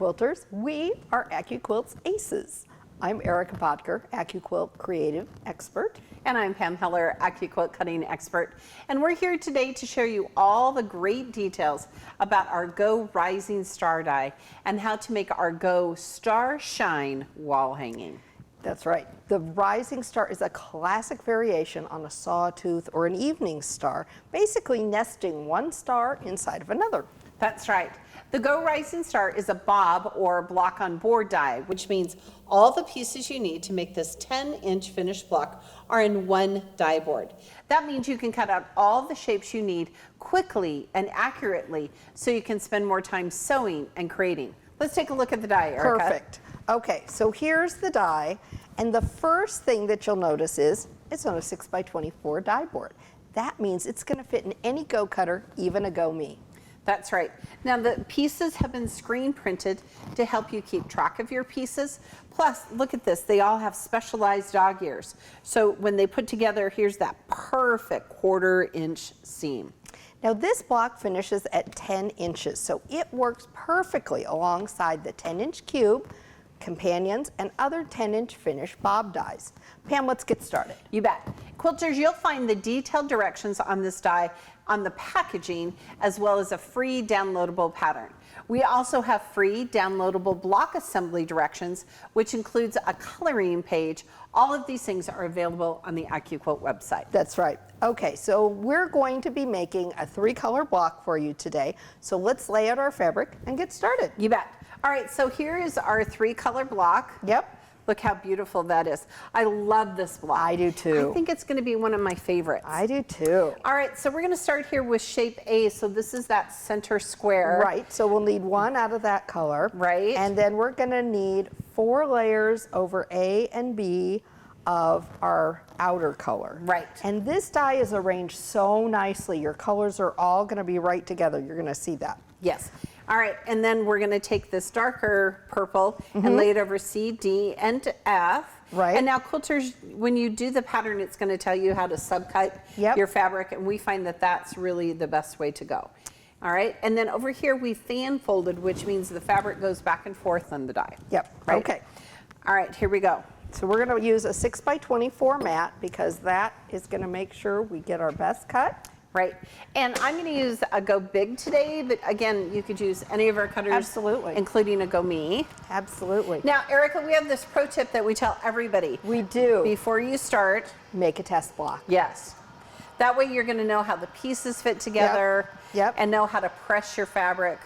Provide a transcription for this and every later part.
Quilters. We are AccuQuilt's aces. I'm Erica Bottger, AccuQuilt Creative Expert. And I'm Pam Heller, AccuQuilt Cutting Expert. And we're here today to show you all the great details about our Go Rising Star die and how to make our Go Star Shine wall hanging. That's right. The rising star is a classic variation on a sawtooth or an evening star, basically nesting one star inside of another. That's right. The Go Rising Star is a bob or block on board die, which means all the pieces you need to make this 10-inch finished block are in one die board. That means you can cut out all the shapes you need quickly and accurately so you can spend more time sewing and creating. Let's take a look at the die, Erica. Perfect. Okay, so here's the die, and the first thing that you'll notice is it's on a 6x24 die board. That means it's going to fit in any Go cutter, even a Go Me. That's right. Now the pieces have been screen printed to help you keep track of your pieces. Plus, look at this, they all have specialized dog ears. So when they put together, here's that perfect 1/4 inch seam. Now this block finishes at 10 inches, so it works perfectly alongside the 10-inch cube, companions, and other 10-inch finished bob dies. Pam, let's get started. You bet. Quilters, you'll find the detailed directions on this die on the packaging, as well as a free downloadable pattern. We also have free downloadable block assembly directions, which includes a coloring page. All of these things are available on the AccuQuilt website. That's right. Okay, so we're going to be making a 3-color block for you today. So let's lay out our fabric and get started. You bet. All right, so here is our 3-color block. Yep. Look how beautiful that is. I love this block. I do too. I think it's going to be one of my favorites. I do too. All right, so we're going to start here with shape A. So this is that center square. Right, so we'll need one out of that color. Right. And then we're going to need 4 layers over A and B of our outer color. Right. And this die is arranged so nicely. Your colors are all going to be right together. You're going to see that. Yes. All right, and then we're going to take this darker purple and lay it over C, D, and F. Right. And now quilters, when you do the pattern, it's going to tell you how to subcut your fabric, and we find that that's really the best way to go. All right, and then over here we fan folded, which means the fabric goes back and forth on the die. Yep. Right? Okay. All right, here we go. So we're going to use a 6x24 mat because that is going to make sure we get our best cut. Right, and I'm going to use a Go Big today, but again, you could use any of our cutters. Absolutely. Including a Go Me. Absolutely. Now, Erica, we have this pro tip that we tell everybody. We do. Before you start. Make a test block. Yes. That way you're going to know how the pieces fit together. Yep. And know how to press your fabric.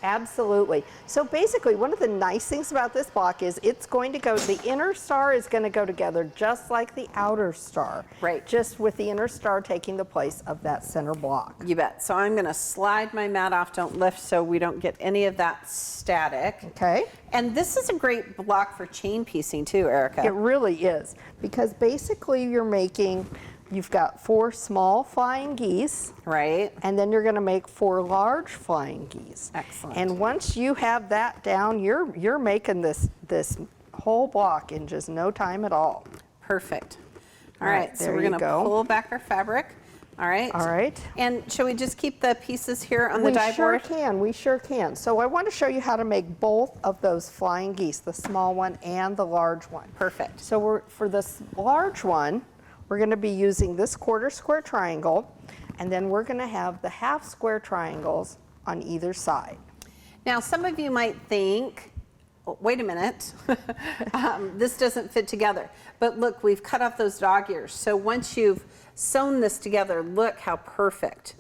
Absolutely. So basically, one of the nice things about this block is it's going to go, the inner star is going to go together just like the outer star. Right. Just with the inner star taking the place of that center block. You bet. So I'm going to slide my mat off, don't lift, so we don't get any of that static. Okay. And this is a great block for chain piecing too, Erica. It really is, because basically you've got 4 small flying geese. Right. And then you're going to make 4 large flying geese. Excellent. And once you have that down, you're making this whole block in just no time at all. Perfect. All right, so we're going to pull back our fabric. All right. All right. And shall we just keep the pieces here on the die board? We sure can. So I want to show you how to make both of those flying geese, the small one and the large one. Perfect. So for this large one, we're going to be using this 1/4 square triangle, and then we're going to have the 1/2 square triangles on either side. Now, some of you might think, oh, wait a minute, this doesn't fit together. But look, we've cut off those dog ears. So once you've sewn this together, look how perfect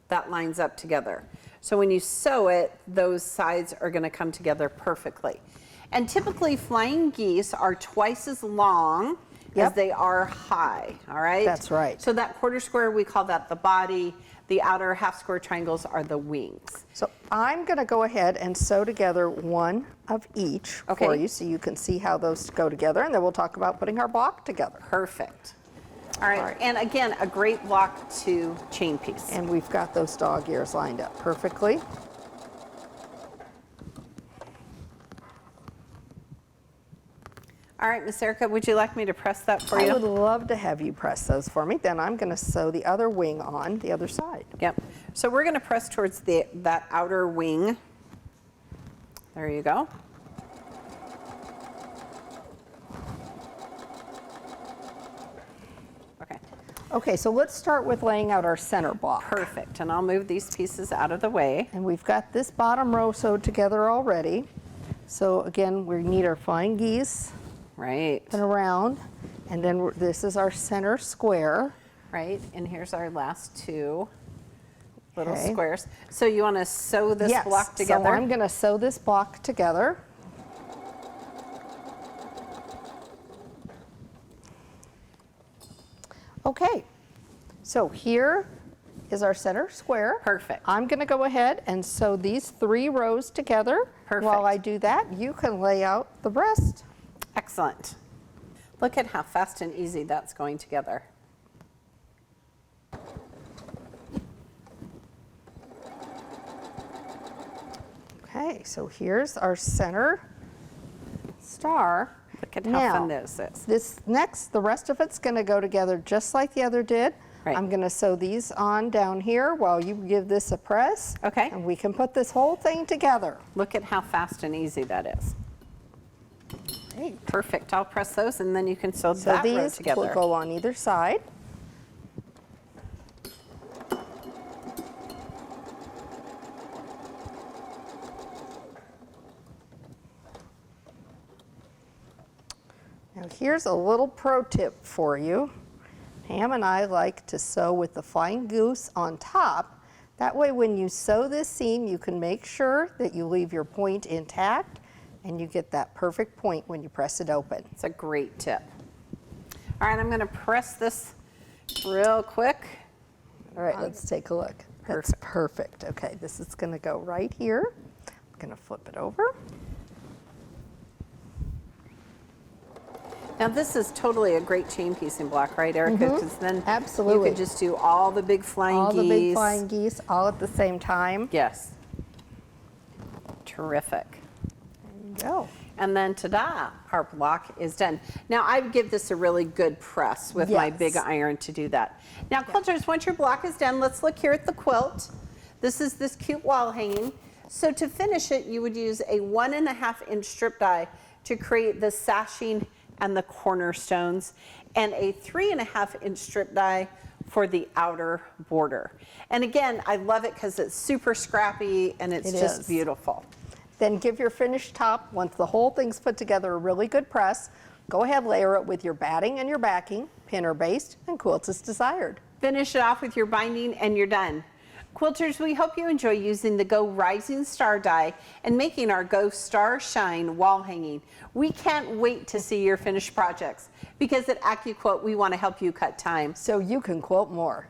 that lines up together. So when you sew it, those sides are going to come together perfectly. And typically, flying geese are twice as long as they are high, all right? That's right. So that 1/4 square, we call that the body. The outer 1/2 square triangles are the wings. So I'm going to go ahead and sew together one of each for you so you can see how those go together, and then we'll talk about putting our block together. Perfect. All right, and again, a great block to chain piece. And we've got those dog ears lined up perfectly. All right, Miss Erica, would you like me to press that for you? I would love to have you press those for me. Then I'm going to sew the other wing on the other side. Yep. So we're going to press towards that outer wing. There you go. Okay, Okay, so let's start with laying out our center block. perfect. And I'll move these pieces out of the way. And we've got this bottom row sewed together already. So again, we need our flying geese Right, and around. And then this is our center square. right. And here's our last two little Okay. squares. So you want to sew this Yes, block so together? I'm gonna sew this block together. Okay, so here is our center square. Perfect. I'm gonna go ahead and sew these 3 rows together. Perfect. While I do that, you can lay out the rest. Excellent. Look at how fast and easy that's going together. Okay, so here's our center star. Look at how Now, fun this is. This next, the rest of it's gonna go together just like the other did. Right. I'm gonna sew these on down here while you give this a press. Okay. And we can put this whole thing together. Look at how fast and easy that is. Great. Perfect. I'll press those and then you can sew So that row these will together. go on either side. Now here's a little pro tip for you. Pam and I like to sew with the flying goose on top. That way when you sew this seam, you can make sure that you leave your point intact and you get that perfect point when you press it open. It's a great tip. All right, I'm going to press this real quick. All right, let's take a look. That's perfect. Okay, this is going to go right here. I'm going to flip it over. Now this is totally a great chain piecing block, right, Erica? Because then Absolutely. you could just do all the big flying All geese. the big flying geese all at the same time. Yes. Terrific. There you go. And then ta-da, our block is done. Now I give this a really good press with my Yes. big iron to do that. Now quilters, once your block is done, let's look here at the quilt. This is this cute wall hanging. So to finish it, you would use a 1.5 inch strip die to create the sashing and the cornerstones, and a 3.5 inch strip die for the outer border. And again, I love it because it's super scrappy and it's It just is. beautiful. Then give your finished top, once the whole thing's put together, a really good press. Go ahead, layer it with your batting and your backing, pin or baste, and quilt as desired. Finish it off with your binding and you're done. Quilters, we hope you enjoy using the Go Rising Star die and making our Go Star Shine wall hanging. We can't wait to see your finished projects because at AccuQuilt we want to help you cut time. So you can quilt more.